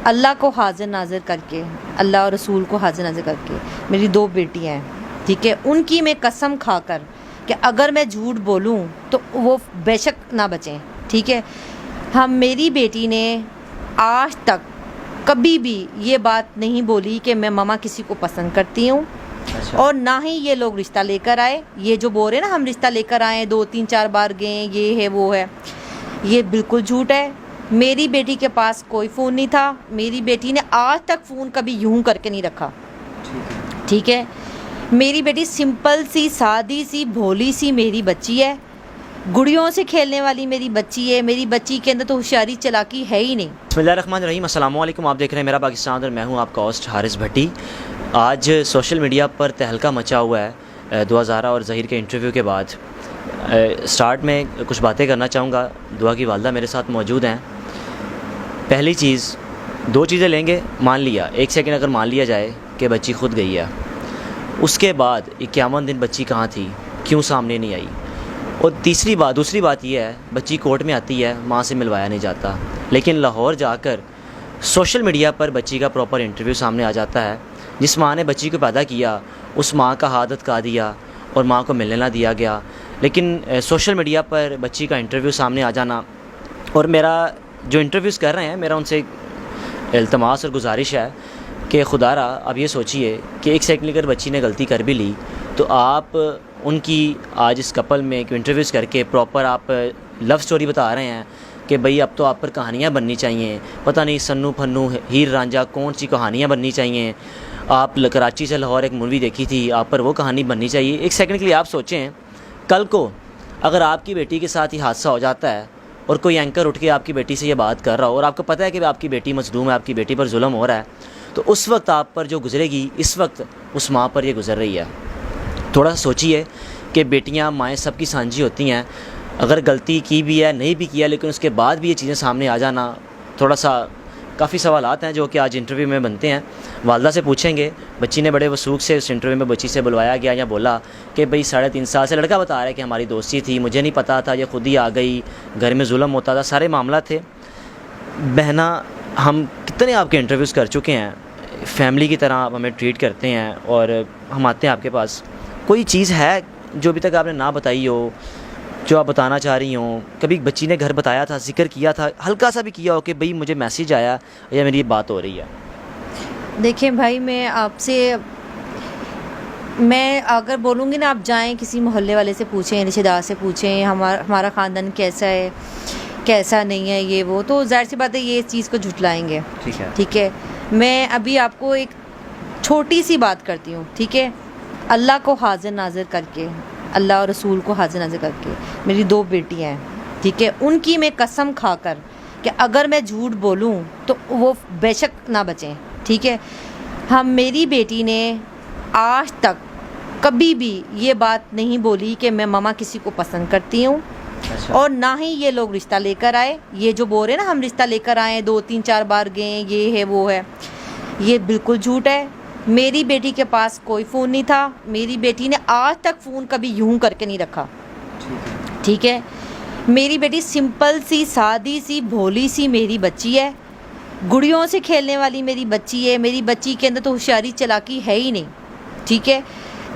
اللہ کو حاضر ناظر کر کے، اللہ اور رسول کو حاضر ناظر کر کے میری 2 بیٹیاں ہیں، ٹھیک ہے، ان کی میں قسم کھا کر کہ اگر میں جھوٹ بولوں تو وہ بے شک نہ بچیں، ٹھیک ہے۔ میری بیٹی نے آج تک کبھی بھی یہ بات نہیں بولی کہ میں ماما کسی کو پسند کرتی ہوں، اور نہ ہی یہ لوگ رشتہ لے کر آئے۔ یہ جو بول رہے ہیں نا ہم رشتہ لے کر آئے، 2-3-4 بار گئے، یہ ہے وہ ہے، یہ بالکل جھوٹ ہے۔ میری بیٹی کے پاس کوئی فون نہیں تھا، میری بیٹی نے آج تک فون کبھی یوں کر کے نہیں رکھا، ٹھیک ہے۔ میری بیٹی سمپل سی، سادی سی، بھولی سی میری بچی ہے، گڑیوں سے کھیلنے والی میری بچی ہے۔ میری بچی کے اندر تو ہوشیاری چلاکی ہے ہی نہیں۔ بسم اللہ الرحمن الرحیم، السلام علیکم، آپ دیکھ رہے ہیں میرا پاکستان اور میں ہوں آپ کا ہوسٹ حارث بھٹی۔ آج سوشل میڈیا پر تہلکہ مچا ہوا ہے دعا زہرا اور ظہیر کے انٹرویو کے بعد۔ سٹارٹ میں کچھ باتیں کرنا چاہوں گا۔ دعا کی والدہ میرے ساتھ موجود ہیں۔ پہلی چیز، 2 چیزیں لیں گے، مان لیا 1 سیکنڈ اگر مان لیا جائے کہ بچی خود گئی ہے، اس کے بعد 51 دن بچی کہاں تھی، کیوں سامنے نہیں آئی؟ اور دوسری بات یہ ہے، بچی کورٹ میں آتی ہے، ماں سے ملوایا نہیں جاتا، لیکن لاہور جا کر سوشل میڈیا پر بچی کا پراپر انٹرویو سامنے آ جاتا ہے۔ جس ماں نے بچی کو پیدا کیا اس ماں کا ہاتھ کا دیا اور ماں کو ملنے نہ دیا گیا، لیکن سوشل میڈیا پر بچی کا انٹرویو سامنے آ جانا، اور میرا جو انٹرویوز کر رہے ہیں میرا ان سے التماس اور گزارش ہے کہ خدا را اب یہ سوچئے کہ 1 سیکنڈ اگر بچی نے غلطی کر بھی لی تو آپ ان کی آج اس کپل میں انٹرویوز کر کے پراپر آپ لو سٹوری بتا رہے ہیں کہ بھئی اب تو آپ پر کہانیاں بننی چاہیے، پتہ نہیں سنو پھنو ہیر رانجھا کون سی کہانیاں بننی چاہیے۔ آپ کراچی سے لاہور ایک مووی دیکھی تھی، آپ پر وہ کہانی بننی چاہیے۔ 1 سیکنڈ کے لیے آپ سوچیں، کل کو اگر آپ کی بیٹی کے ساتھ یہ حادثہ ہو جاتا ہے اور کوئی اینکر اٹھ کے آپ کی بیٹی سے یہ بات کر رہا ہو اور آپ کو پتہ ہے کہ آپ کی بیٹی مظلوم ہے، آپ کی بیٹی پر ظلم ہو رہا ہے، تو اس وقت آپ پر جو گزرے گی اس وقت اس ماں پر یہ گزر رہی ہے۔ تھوڑا سا سوچیے کہ بیٹیاں مائیں سب کی سانجھی ہوتی ہیں، اگر غلطی کی بھی ہے نہیں بھی کیا لیکن اس کے بعد بھی یہ چیزیں سامنے آ جانا، تھوڑا سا کافی سوالات ہیں جو کہ آج انٹرویو میں بنتے ہیں۔ والدہ سے پوچھیں گے، بچی نے بڑے وثوق سے اس انٹرویو میں بچی سے بلوایا گیا یا بولا کہ بھئی 3.5 سال سے لڑکا بتا رہا ہے کہ ہماری دوستی تھی، مجھے نہیں پتہ تھا، یہ خود ہی آ گئی، گھر میں ظلم ہوتا تھا، سارے معاملات تھے۔ بہنا، ہم کتنے آپ کے انٹرویوز کر چکے ہیں، فیملی کی طرح آپ ہمیں ٹریٹ کرتے ہیں اور ہم آتے ہیں آپ کے پاس، کوئی چیز ہے جو ابھی تک آپ نے نہ بتائی ہو، جو آپ بتانا چاہ رہی ہوں؟ کبھی بچی نے گھر بتایا تھا، ذکر کیا تھا، ہلکا سا بھی کیا ہو کہ بھئی مجھے میسیج آیا یا میری یہ بات ہو رہی ہے؟ دیکھیں بھائی، میں اگر بولوں گی نا، آپ جائیں کسی محلے والے سے پوچھیں، رشتہ دار سے پوچھیں ہمارا خاندان کیسا ہے کیسا نہیں ہے، یہ وہ، تو ظاہر سی بات ہے یہ اس چیز کو جھٹلائیں گے، ٹھیک ہے۔ میں ابھی آپ کو ایک چھوٹی سی بات کرتی ہوں، ٹھیک ہے۔ اللہ کو حاضر ناظر کر کے، اللہ اور رسول کو حاضر ناظر کر کے میری 2 بیٹیاں ہیں، ٹھیک ہے، ان کی میں قسم کھا کر کہ اگر میں جھوٹ بولوں تو وہ بے شک نہ بچیں، ٹھیک ہے۔ میری بیٹی نے آج تک کبھی بھی یہ بات نہیں بولی کہ میں ماما کسی کو پسند کرتی ہوں، اور نہ ہی یہ لوگ رشتہ لے کر آئے۔ یہ جو بول رہے ہیں نا ہم رشتہ لے کر آئے، 2-3-4 بار گئے، یہ ہے وہ ہے، یہ بالکل جھوٹ ہے۔ میری بیٹی کے پاس کوئی فون نہیں تھا، میری بیٹی نے آج تک فون کبھی یوں کر کے نہیں رکھا، ٹھیک ہے۔ میری بیٹی سمپل سی، سادی سی، بھولی سی میری بچی ہے، گڑیوں سے کھیلنے والی میری بچی ہے۔ میری بچی کے اندر تو ہوشیاری چلاکی ہے ہی نہیں، ٹھیک ہے۔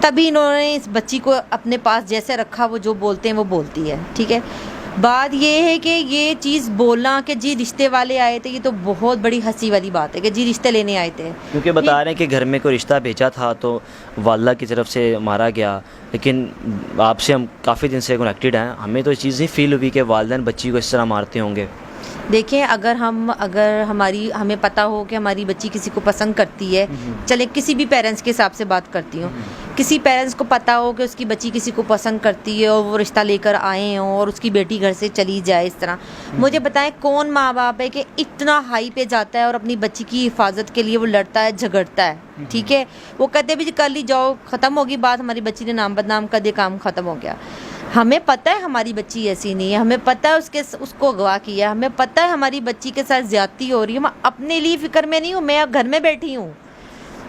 تبھی انہوں نے اس بچی کو اپنے پاس جیسے رکھا، وہ جو بولتے ہیں وہ بولتی ہے، ٹھیک ہے۔ بات یہ ہے کہ یہ چیز بولنا کہ جی رشتے والے آئے تھے، یہ تو بہت بڑی ہنسی والی بات ہے کہ جی رشتے لینے آئے تھے، کیونکہ بتا رہے ہیں کہ گھر میں کوئی رشتہ بھیجا تھا تو والدہ کی طرف سے مارا گیا، لیکن آپ سے ہم کافی دن سے کنیکٹڈ ہیں، ہمیں تو یہ چیز نہیں فیل ہوئی کہ والدین بچی کو اس طرح مارتے ہوں گے۔ دیکھیں، اگر ہمیں پتہ ہو کہ ہماری بچی کسی کو پسند کرتی ہے، چلے کسی بھی پیرنٹس کے حساب سے بات کرتی ہوں، کسی پیرنٹس کو پتہ ہو کہ اس کی بچی کسی کو پسند کرتی ہے اور وہ رشتہ لے کر آئے ہوں اور اس کی بیٹی گھر سے چلی جائے اس طرح، مجھے بتائیں کون ماں باپ ہے کہ اتنا ہائی پہ جاتا ہے اور اپنی بچی کی حفاظت کے لیے وہ لڑتا ہے، جھگڑتا ہے، ٹھیک ہے۔ وہ کہتے بھی کر لی جاؤ، ختم ہوگی بات، ہماری بچی نے نام بدنام کر دیا، کام ختم ہو گیا۔ ہمیں پتہ ہے ہماری بچی ایسی نہیں ہے، ہمیں پتہ ہے اس کو اغوا کیا، ہمیں پتہ ہے ہماری بچی کے ساتھ زیادتی ہو رہی ہے، میں اپنے لیے فکر میں نہیں ہوں، میں گھر میں بیٹھی ہوں،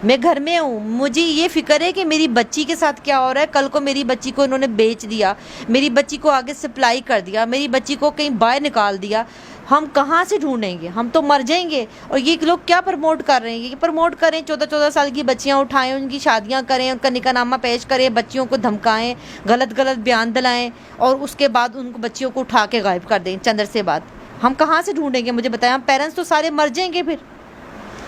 میں گھر میں ہوں، مجھے یہ فکر ہے کہ میری بچی کے ساتھ کیا ہو رہا ہے۔ کل کو میری بچی کو انہوں نے بیچ دیا، میری بچی کو آگے سپلائی کر دیا، میری بچی کو کہیں باہر نکال دیا، ہم کہاں سے ڈھونڈیں گے؟ ہم تو مر جائیں گے. اور یہ لوگ کیا پروموٹ کر رہے ہیں؟ یہ پروموٹ کریں 14 سال کی بچیاں اٹھائیں, ان کی شادیاں کریں, ان کا نکاح نامہ پیش کریں, بچیوں کو دھمکائیں, غلط بیان دلائیں, اور اس کے بعد ان کو بچیوں کو اٹھا کے غائب کر دیں چند عرصے بعد. ہم کہاں سے ڈھونڈیں گے؟ مجھے بتائیں. ہم پیرنٹس تو سارے مر جائیں گے پھر.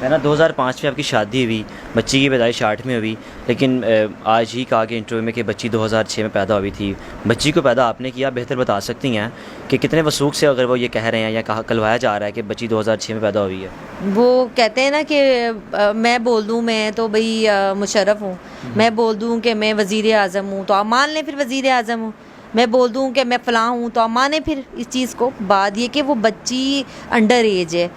ہے نا, 2005 میں آپ کی شادی ہوئی, بچی کی پیدائش 8 میں ہوئی, لیکن آج ہی کہا کہ انٹرویو میں کہ بچی 2006 میں پیدا ہوئی تھی. بچی کو پیدا آپ نے کیا, بہتر بتا سکتی ہیں کہ کتنے وثوق سے اگر وہ یہ کہہ رہے ہیں یا کہا کلوایا جا رہا ہے کہ بچی 2006 میں پیدا ہوئی ہے؟ وہ کہتے ہیں نا کہ میں بول دوں میں تو بھئی مشرف ہوں, میں بول دوں کہ میں وزیر اعظم ہوں تو آپ مان لیں پھر وزیر اعظم ہوں, میں بول دوں کہ میں فلاں ہوں تو آپ مانیں پھر اس چیز کو. بات یہ کہ وہ بچی انڈر ایج ہے,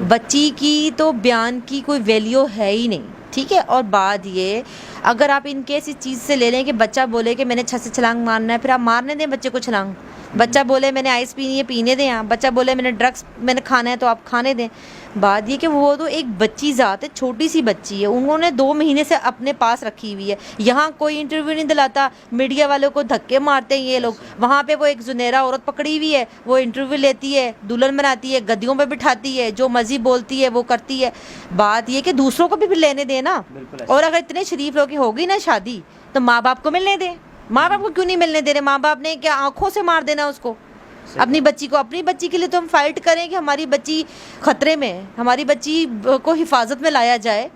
بچی کی تو بیان کی کوئی ویلیو ہے ہی نہیں, ٹھیک ہے. اور بات یہ, اگر آپ ان کیس اس چیز سے لے لیں کہ بچہ بولے کہ میں نے چھت سے چھلانگ مارنا ہے, پھر آپ مارنے دیں بچے کو چھلانگ. بچہ بولے میں نے آئس پینی ہے, پینے دیں آپ. بچہ بولے میں نے ڈرگس میں نے کھانا ہے تو آپ کھانے دیں. بات یہ کہ وہ تو ایک بچی ذات ہے, چھوٹی سی بچی ہے, انہوں نے 2 مہینے سے اپنے پاس رکھی ہوئی ہے. یہاں کوئی انٹرویو نہیں دلاتا, میڈیا والوں کو دھکے مارتے ہیں یہ لوگ. وہاں پہ وہ ایک زنیرا عورت پکڑی ہوئی ہے, وہ انٹرویو لیتی ہے, دلہن بناتی ہے, گدیوں پہ بٹھاتی ہے, جو مرضی بولتی ہے وہ کرتی ہے. بات یہ کہ دوسروں کو بھی لینے دیں نا. اور اگر اتنے شریف لوگ کی ہوگی نا شادی تو ماں باپ کو ملنے دیں. ماں باپ کو کیوں نہیں ملنے دے رہے؟ ماں باپ نے کیا آنکھوں سے مار دینا اس کو, اپنی بچی کو؟ اپنی بچی کے لیے تو ہم فائٹ کریں کہ ہماری بچی خطرے میں ہے, ہماری بچی کو حفاظت میں لایا جائے.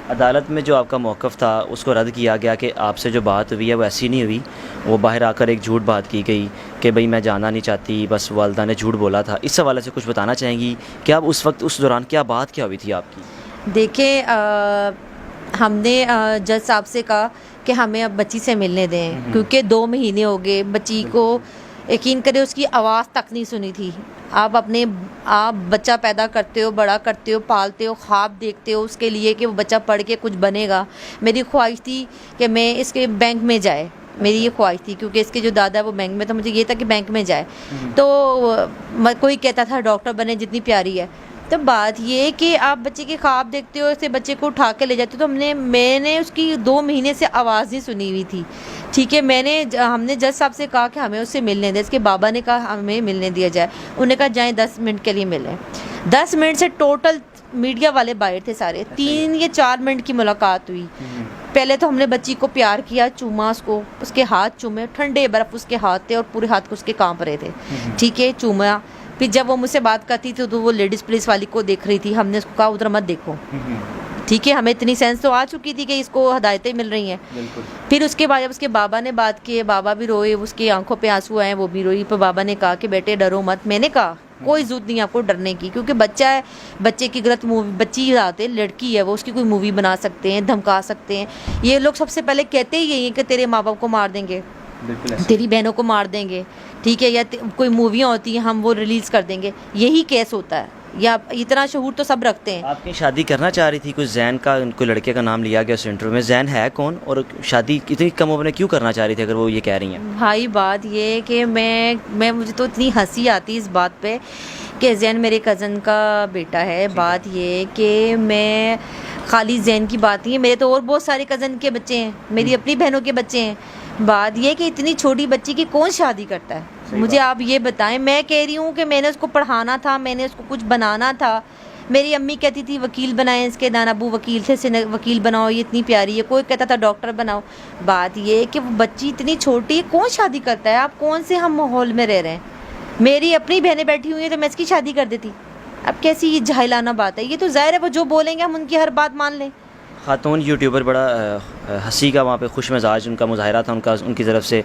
عدالت میں جو آپ کا موقف تھا اس کو رد کیا گیا کہ آپ سے جو بات ہوئی ہے وہ ایسی نہیں ہوئی, وہ باہر آ کر ایک جھوٹ بات کی گئی کہ بھئی میں جانا نہیں چاہتی, بس والدہ نے جھوٹ بولا تھا. اس حوالے سے کچھ بتانا چاہیں گی کہ آپ اس وقت اس دوران کیا بات کیا ہوئی تھی آپ کی؟ دیکھیں, ہم نے جج صاحب سے کہا کہ ہمیں اب بچی سے ملنے دیں, کیونکہ 2 مہینے ہو گئے بچی کو, یقین کرے اس کی آواز تک نہیں سنی تھی. آپ بچہ پیدا کرتے ہو, بڑا کرتے ہو, پالتے ہو, خواب دیکھتے ہو اس کے لیے کہ وہ بچہ پڑھ کے کچھ بنے گا. میری خواہش تھی کہ میں اس کے بینک میں جائے, میری یہ خواہش تھی, کیونکہ اس کے جو دادا ہے وہ بینک میں تھا, مجھے یہ تھا کہ بینک میں جائے. تو کوئی کہتا تھا ڈاکٹر بنے, جتنی پیاری ہے. تو بات یہ کہ آپ بچے کے خواب دیکھتے ہو, اسے بچے کو اٹھا کے لے جاتے ہو. تو میں نے اس کی 2 مہینے سے آواز نہیں سنی ہوئی تھی, ٹھیک ہے. ہم نے جج صاحب سے کہا کہ ہمیں اس سے ملنے دیں. اس کے بابا نے کہا ہمیں ملنے دیا جائے. انہوں نے کہا جائیں 10 منٹ کے لیے ملیں. 10 منٹ سے ٹوٹل میڈیا والے باہر تھے سارے, 3 یا 4 منٹ کی ملاقات ہوئی. پہلے تو ہم نے بچی کو پیار کیا, چوما اس کو, اس کے ہاتھ چومے, ٹھنڈے برف اس کے ہاتھ تھے اور پورے ہاتھ کو اس کے کانپ رہے تھے, ٹھیک ہے, چوما. پھر جب وہ مجھ سے بات کرتی تھی تو وہ لیڈیز پولیس والی کو دیکھ رہی تھی. ہم نے اس کو کہا ادھر مت دیکھو, ٹھیک ہے. ہمیں اتنی سینس تو آ چکی تھی کہ اس کو ہدایتیں مل رہی ہیں. پھر اس کے بعد جب اس کے بابا نے بات کی, بابا بھی روئے, اس کی آنکھوں پہ آنسو آئے, وہ بھی روئی. پھر بابا نے کہا کہ بیٹے ڈرو مت. میں نے کہا کوئی ضرورت نہیں آپ کو ڈرنے کی, کیونکہ بچہ ہے, بچے کی غلط مووی, بچی آتے لڑکی ہے وہ, اس کی کوئی مووی بنا سکتے ہیں, دھمکا سکتے ہیں. یہ لوگ سب سے پہلے کہتے ہی یہی ہیں کہ تیرے ماں باپ کو مار دیں گے, تیری بہنوں کو مار دیں گے, ٹھیک ہے, یا کوئی موویاں ہوتی ہیں ہم وہ ریلیز کر دیں گے. یہی کیس ہوتا ہے, یا اتنا شعور تو سب رکھتے ہیں. آپ کی شادی کرنا چاہ رہی تھی, کوئی زین کا, کوئی لڑکے کا نام لیا گیا اس انٹرویو میں, زین ہے کون, اور شادی اتنی کم عمر میں کیوں کرنا چاہ رہی تھی اگر وہ یہ کہہ رہی ہیں؟ بھائی بات یہ کہ مجھے تو اتنی ہنسی آتی اس بات پہ کہ زین میرے کزن کا بیٹا ہے. بات یہ کہ میں خالی زین کی بات نہیں ہے, میرے تو اور بہت سارے کزن کے بچے ہیں, میری اپنی بہنوں کے بچے ہیں. بات یہ کہ اتنی چھوٹی بچی کی کون شادی کرتا ہے؟ مجھے آپ یہ بتائیں. میں کہہ رہی ہوں کہ میں نے اس کو پڑھانا تھا, میں نے اس کو کچھ بنانا تھا. میری امی کہتی تھی وکیل بنائیں اس کے, دان ابو وکیل تھے, وکیل بناؤ, یہ اتنی پیاری ہے. کوئی کہتا تھا ڈاکٹر بناؤ. بات یہ کہ وہ بچی اتنی چھوٹی ہے, کون شادی کرتا ہے؟ آپ کون سے ہم ماحول میں رہ رہے ہیں؟ میری اپنی بہنیں بیٹھی ہوئی ہیں تو میں اس کی شادی کر دیتی. اب کیسی یہ جاہلانہ بات ہے؟ یہ تو ظاہر ہے وہ جو بولیں گے ہم ان کی ہر بات مان لیں. خاتون یوٹیوبر بڑا ہنسی کا وہاں پہ خوش مزاج ان کا مظاہرہ تھا ان کی طرف سے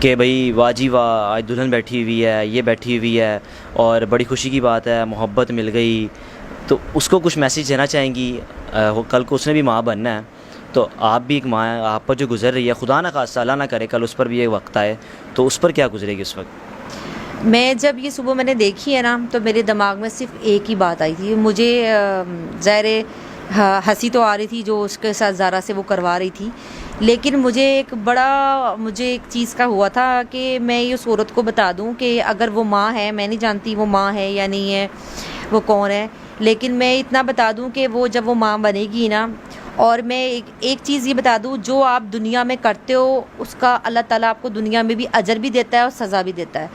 کہ بھئی واہ جی واہ, آج دلہن بیٹھی ہوئی ہے, یہ بیٹھی ہوئی ہے, اور بڑی خوشی کی بات ہے, محبت مل گئی. تو اس کو کچھ میسیج دینا چاہیں گی؟ کل کو اس نے بھی ماں بننا ہے, تو آپ بھی ایک ماں ہیں, آپ پر جو گزر رہی ہے, خدا نہ خواستہ اللہ نہ کرے کل اس پر بھی یہ وقت آئے, تو اس پر کیا گزرے گی اس وقت؟ میں جب یہ صبح میں نے دیکھی ہے نا, تو میرے دماغ میں صرف ایک ہی بات آئی تھی. مجھے ظاہر ہنسی تو آ رہی تھی جو اس کے ساتھ زارا سے وہ کروا رہی تھی, لیکن مجھے ایک چیز کا ہوا تھا کہ میں اس عورت کو بتا دوں کہ اگر وہ ماں ہے, میں نہیں جانتی وہ ماں ہے یا نہیں ہے, وہ کون ہے, لیکن میں اتنا بتا دوں کہ وہ جب وہ ماں بنے گی نا, اور میں ایک چیز یہ بتا دوں، جو آپ دنیا میں کرتے ہو اس کا اللہ تعالیٰ آپ کو دنیا میں بھی اجر بھی دیتا ہے اور سزا بھی دیتا ہے.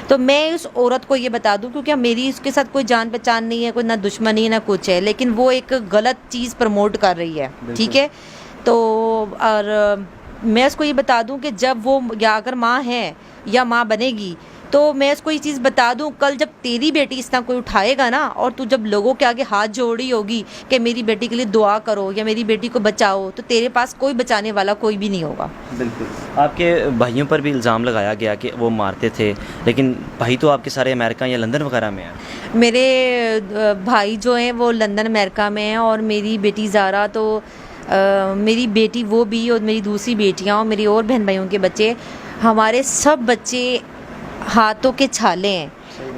تو میں اس عورت کو یہ بتا دوں، کیونکہ میری اس کے ساتھ کوئی جان پہچان نہیں ہے، کوئی نہ دشمنی نہ کچھ ہے، لیکن وہ ایک غلط چیز پروموٹ کر رہی ہے. ٹھیک ہے، تو اور میں اس کو یہ بتا دوں کہ جب وہ یا اگر ماں ہے یا ماں بنے گی، تو میں اس کو یہ چیز بتا دوں، کل جب تیری بیٹی اس طرح کوئی اٹھائے گا نا، اور تو جب لوگوں کے آگے ہاتھ جوڑی ہوگی کہ میری بیٹی کے لیے دعا کرو یا میری بیٹی کو بچاؤ، تو تیرے پاس کوئی بچانے والا کوئی بھی نہیں ہوگا. بالکل. آپ کے بھائیوں پر بھی الزام لگایا گیا کہ وہ مارتے تھے، لیکن بھائی تو آپ کے سارے امریکہ یا لندن وغیرہ میں ہیں. میرے بھائی جو ہیں وہ لندن امریکہ میں ہیں، اور میری بیٹی زارا تو میری بیٹی وہ بھی، اور میری دوسری بیٹیاں اور میری اور بہن بھائیوں کے بچے، ہمارے سب بچے ہاتھوں کے چھالے ہیں.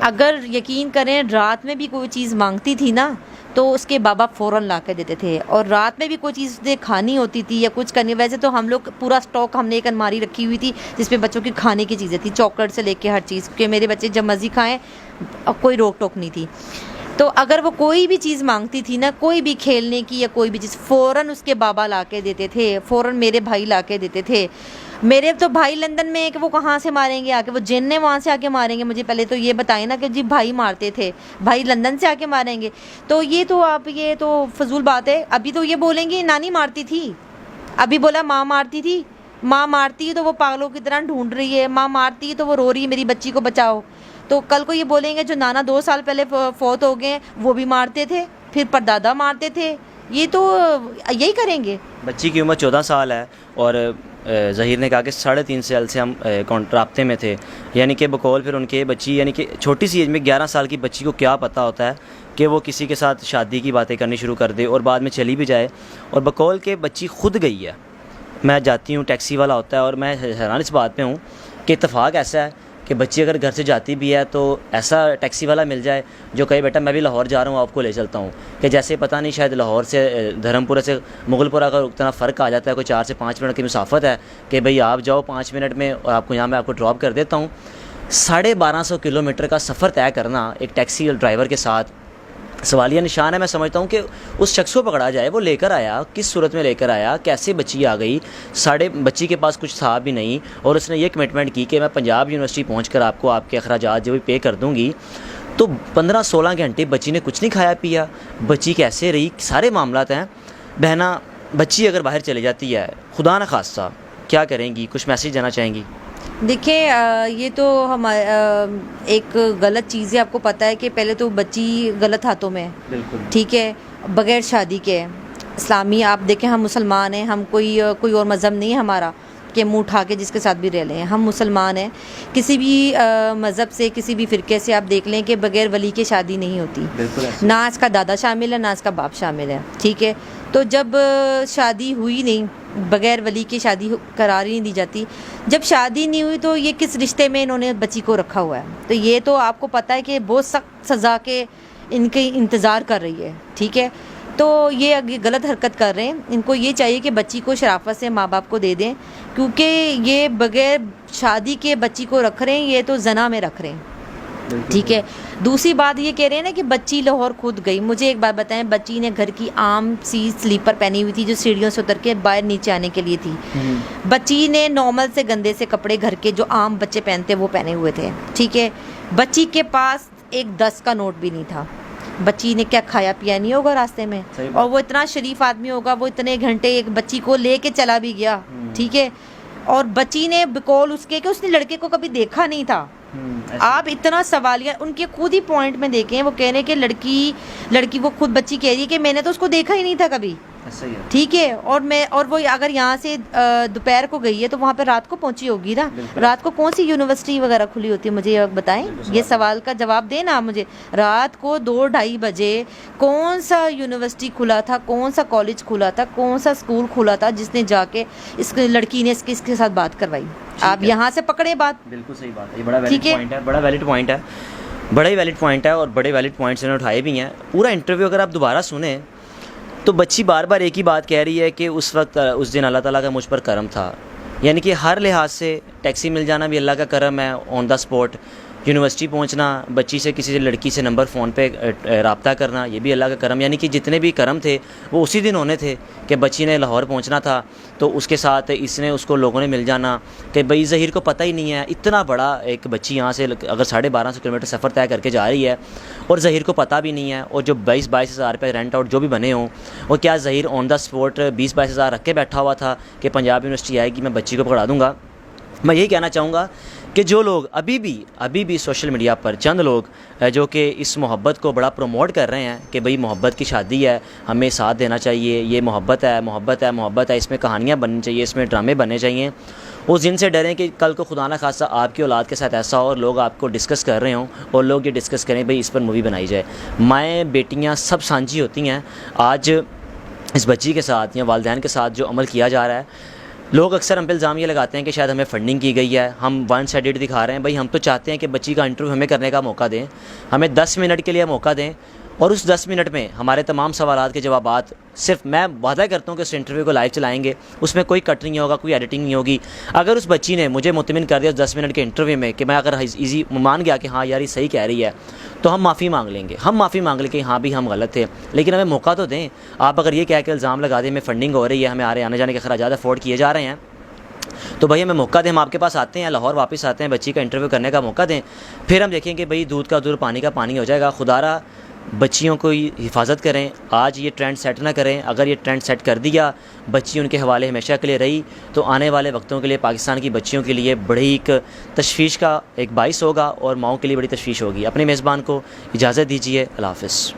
اگر یقین کریں رات میں بھی کوئی چیز مانگتی تھی نا تو اس کے بابا فوراً لا کے دیتے تھے، اور رات میں بھی کوئی چیز کھانی ہوتی تھی یا کچھ کرنی، ویسے تو ہم لوگ پورا سٹاک ہم نے ایک الماری رکھی ہوئی تھی جس میں بچوں کی کھانے کی چیزیں تھی، چاکلیٹ سے لے کے ہر چیز، کہ میرے بچے جب مرضی کھائیں، کوئی روک ٹوک نہیں تھی. تو اگر وہ کوئی بھی چیز مانگتی تھی نا، کوئی بھی کھیلنے کی یا کوئی بھی چیز، فوراً اس کے بابا لا کے دیتے تھے، فوراً میرے بھائی لا کے دیتے تھے. میرے تو بھائی لندن میں ہے کہ وہ کہاں سے ماریں گے آ کے، وہ جن نے وہاں سے آ کے ماریں گے. مجھے پہلے تو یہ بتائیں نا کہ جی بھائی مارتے تھے، بھائی لندن سے آ کے ماریں گے. تو یہ تو آپ، یہ تو فضول بات ہے. ابھی تو یہ بولیں گے نانی مارتی تھی، ابھی بولا ماں مارتی تھی. ماں مارتی ہے تو وہ پاگلوں کی طرح ڈھونڈ رہی ہے، ماں مارتی ہے تو وہ رو رہی ہے میری بچی کو بچاؤ. تو کل کو یہ بولیں گے جو نانا 2 سال پہلے فوت ہو گئے وہ بھی مارتے تھے، پھر پردادا مارتے تھے. یہ تو یہی کریں گے. بچی کی عمر 14 سال ہے، اور ظہیر نے کہا کہ 3.5 سال سے ہم رابطے میں تھے، یعنی کہ بقول پھر ان کے بچی، یعنی کہ چھوٹی سی ایج میں 11 سال کی بچی کو کیا پتہ ہوتا ہے کہ وہ کسی کے ساتھ شادی کی باتیں کرنی شروع کر دے اور بعد میں چلی بھی جائے. اور بقول کہ بچی خود گئی ہے. میں جاتی ہوں، ٹیکسی والا ہوتا ہے، اور میں حیران اس بات پہ ہوں کہ اتفاق ایسا ہے کہ بچی اگر گھر سے جاتی بھی ہے تو ایسا ٹیکسی والا مل جائے جو کہے بیٹا میں بھی لاہور جا رہا ہوں، آپ کو لے چلتا ہوں. کہ جیسے پتہ نہیں شاید لاہور سے دھرم پورہ سے مغل پورہ کا اتنا فرق آ جاتا ہے، کوئی 4 سے 5 منٹ کی مسافت ہے، کہ بھئی آپ جاؤ 5 منٹ میں اور آپ کو یہاں میں آپ کو ڈراپ کر دیتا ہوں. 1250 کلومیٹر کا سفر طے کرنا ایک ٹیکسی ڈرائیور کے ساتھ سوالیہ نشان ہے. میں سمجھتا ہوں کہ اس شخص کو پکڑا جائے، وہ لے کر آیا کس صورت میں لے کر آیا، کیسے بچی آ گئی، بچی کے پاس کچھ تھا بھی نہیں، اور اس نے یہ کمٹمنٹ کی کہ میں پنجاب یونیورسٹی پہنچ کر آپ کو آپ کے اخراجات جو بھی پے کر دوں گی. تو 15-16 گھنٹے بچی نے کچھ نہیں کھایا پیا، بچی کیسے رہی، سارے معاملات ہیں. بہنا بچی اگر باہر چلے جاتی ہے خدا نہ خواستہ کیا کریں گی، کچھ میسیج دینا چاہیں گی؟ دیکھیں یہ تو ایک غلط چیز ہے. آپ کو پتہ ہے کہ پہلے تو بچی غلط ہاتھوں میں ہے. بالکل. ٹھیک ہے، بغیر شادی کے اسلامی. آپ دیکھیں ہم مسلمان ہیں، ہم کوئی اور مذہب نہیں ہے ہمارا کہ منہ اٹھا کے جس کے ساتھ بھی رہ لیں. ہم مسلمان ہیں. کسی بھی مذہب سے، کسی بھی فرقے سے آپ دیکھ لیں کہ بغیر ولی کے شادی نہیں ہوتی. بالکل. نہ اس کا دادا شامل ہے، نہ اس کا باپ شامل ہے. ٹھیک ہے، تو جب شادی ہوئی نہیں، بغیر ولی کی شادی قرار ہی نہیں دی جاتی. جب شادی نہیں ہوئی تو یہ کس رشتے میں انہوں نے بچی کو رکھا ہوا ہے؟ تو یہ تو آپ کو پتہ ہے کہ بہت سخت سزا کے ان کے انتظار کر رہی ہے. ٹھیک ہے، تو یہ غلط حرکت کر رہے ہیں. ان کو یہ چاہیے کہ بچی کو شرافت سے ماں باپ کو دے دیں، کیونکہ یہ بغیر شادی کے بچی کو رکھ رہے ہیں، یہ تو زنا میں رکھ رہے ہیں. ٹھیک ہے. دوسری بات یہ کہہ رہے ہیں نا کہ بچی لاہور خود گئی. مجھے ایک بات بتائیں، بچی نے گھر کی عام سی سلیپر پہنی ہوئی تھی جو سیڑھیوں سے اتر کے باہر نیچے آنے کے لیے تھی. بچی نے نارمل سے گندے سے کپڑے گھر کے جو عام بچے پہنتے وہ پہنے ہوئے تھے. ٹھیک ہے، بچی کے پاس ایک 10 کا نوٹ بھی نہیں تھا. بچی نے کیا کھایا پیا نہیں ہوگا راستے میں، اور وہ اتنا شریف آدمی ہوگا، وہ اتنے گھنٹے ایک بچی کو لے کے چلا بھی گیا. ٹھیک ہے، اور بچی نے بقول اس کے کہ اس نے لڑکے کو کبھی دیکھا نہیں تھا. آپ اتنا سوالیہ ان کے خود ہی پوائنٹ میں دیکھیں، وہ کہہ رہے کہ لڑکی وہ خود بچی کہہ رہی ہے کہ میں نے تو اس کو دیکھا ہی نہیں تھا کبھی. ٹھیک ہے، اور وہ اگر یہاں سے دوپہر کو گئی ہے تو وہاں پہ رات کو پہنچی ہوگی نا. رات کو کون سی یونیورسٹی وغیرہ کھلی ہوتی ہے، مجھے بتائیں، یہ سوال کا جواب دیں نا مجھے. رات کو 2-2:30 بجے کون سا یونیورسٹی کھلا تھا، کون سا کالج کھلا تھا، کون سا اسکول کھلا تھا جس نے جا کے اس لڑکی نے اس کے ساتھ بات کروائی؟ آپ یہاں سے پکڑے بات. بالکل صحیح بات ہے. یہ بڑا ویلڈ پوائنٹ ہے، بڑا ویلڈ پوائنٹ ہے، بڑا ہی ویلڈ پوائنٹ ہے، اور بڑے ویلڈ پوائنٹس انہوں نے اٹھائے بھی ہیں. پورا انٹرویو اگر آپ دوبارہ سنیں تو بچی بار بار ایک ہی بات کہہ رہی ہے کہ اس وقت اس دن اللہ تعالیٰ کا مجھ پر کرم تھا. یعنی کہ ہر لحاظ سے ٹیکسی مل جانا بھی اللہ کا کرم ہے، آن دا اسپاٹ. یونیورسٹی پہنچنا، بچی سے کسی لڑکی سے نمبر فون پہ رابطہ کرنا، یہ بھی اللہ کا کرم، یعنی کہ جتنے بھی کرم تھے وہ اسی دن ہونے تھے کہ بچی نے لاہور پہنچنا تھا، تو اس کے ساتھ اس کو لوگوں نے مل جانا کہ بھئی ظہیر کو پتہ ہی نہیں ہے، اتنا بڑا ایک بچی یہاں سے اگر 1250 کلومیٹر سفر طے کر کے جا رہی ہے اور ظہیر کو پتہ بھی نہیں ہے، اور جو 22 ہزار روپے رینٹ آؤٹ جو بھی بنے ہوں، اور کیا ظہیر آن دا اسپاٹ 20-22 ہزار رکھ کے بیٹھا ہوا تھا کہ پنجاب یونیورسٹی آئے گی میں بچی کو پکڑا دوں گا۔ میں یہی کہنا چاہوں گا کہ جو لوگ ابھی بھی سوشل میڈیا پر چند لوگ جو کہ اس محبت کو بڑا پروموٹ کر رہے ہیں کہ بھئی محبت کی شادی ہے، ہمیں ساتھ دینا چاہیے، یہ محبت ہے، اس میں کہانیاں بننی چاہیے، اس میں ڈرامے بننے چاہیے، وہ جن سے ڈریں کہ کل کو خدا نہ خواستہ آپ کی اولاد کے ساتھ ایسا ہو اور لوگ آپ کو ڈسکس کر رہے ہوں اور لوگ یہ ڈسکس کریں بھئی اس پر مووی بنائی جائے۔ مائیں بیٹیاں سب سانجھی ہوتی ہیں۔ آج اس بچی کے ساتھ یا والدین کے ساتھ جو عمل کیا جا رہا ہے، لوگ اکثر ہم پہ الزام یہ لگاتے ہیں کہ شاید ہمیں فنڈنگ کی گئی ہے، ہم ون سائیڈڈ دکھا رہے ہیں۔ بھائی ہم تو چاہتے ہیں کہ بچی کا انٹرویو ہمیں کرنے کا موقع دیں، ہمیں 10 منٹ کے لیے موقع دیں، اور اس 10 منٹ میں ہمارے تمام سوالات کے جوابات صرف میں وعدہ کرتا ہوں کہ اس انٹرویو کو لائیو چلائیں گے، اس میں کوئی کٹ نہیں ہوگا، کوئی ایڈیٹنگ نہیں ہوگی۔ اگر اس بچی نے مجھے مطمئن کر دیا اس 10 منٹ کے انٹرویو میں کہ میں اگر ایزی مان گیا کہ ہاں یار یہ صحیح کہہ رہی ہے، تو ہم معافی مانگ لیں گے، کہ ہاں بھی ہم غلط تھے، لیکن ہمیں موقع تو دیں۔ آپ اگر یہ کہہ کے الزام لگا دیں ہمیں فنڈنگ ہو رہی ہے، ہمیں آنے جانے کے اخراجات افورڈ کیے جا رہے ہیں، تو بھائی ہمیں موقع دیں، ہم آپ کے پاس آتے ہیں، لاہور واپس آتے ہیں، بچی کا انٹرویو کرنے کا موقع دیں، پھر ہم دیکھیں کہ بھئی دودھ کا دودھ پانی کا پانی ہو جائے گا۔ خدا را بچیوں کو حفاظت کریں، آج یہ ٹرینڈ سیٹ نہ کریں۔ اگر یہ ٹرینڈ سیٹ کر دیا، بچی ان کے حوالے ہمیشہ کے لیے رہی، تو آنے والے وقتوں کے لیے پاکستان کی بچیوں کے لیے بڑی ایک تشویش کا ایک باعث ہوگا، اور ماؤں کے لیے بڑی تشویش ہوگی۔ اپنے میزبان کو اجازت دیجیے، اللہ حافظ۔